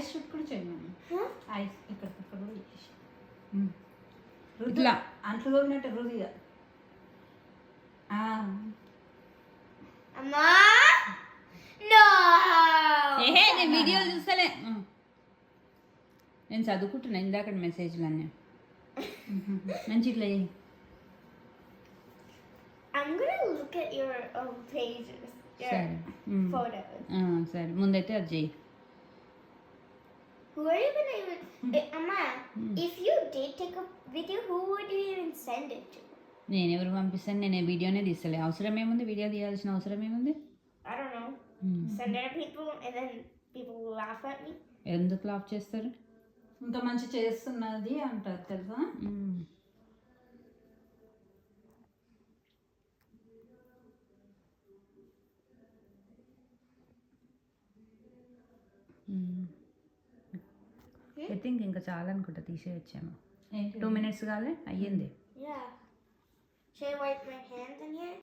Ice shoot కూడా చేయమని. Ice ఇక్కడ కూడా చేసి ఇట్లా అంట్లు తోమినట్టే రుదిగా. అమ్మా నో ఏహే నేను వీడియోలు చూస్తలే. నేను చదువుకుంటున్నా ఇందాక మెసేజ్లు అన్నీ. మంచి ఇట్లా చేయి. I'm gonna look at your pages, your సరే photos. సరే ముందైతే అది చేయి. Who are you gonna even? Amma, if you did take a video, who would you even send it to? నేను ఎవరు పంపిస్తాను? నేను వీడియోనే తీస్తలే. అవసరం ఏముంది? వీడియో తీయాల్సిన అవసరం ఏముంది? I don't know. Send it to people, and then people will laugh at me. ఎందుకు లాఫ్ చేస్తారు? ఇంత మంచి చేస్తున్నది అంటారు తెలుసా. ఐ థింక్ ఇంకా చాలా అనుకుంటా తీసేయచ్చేమో. ఏంటి 2 minutes కాలే అయ్యింది. Yeah. Should I wipe my hands in here?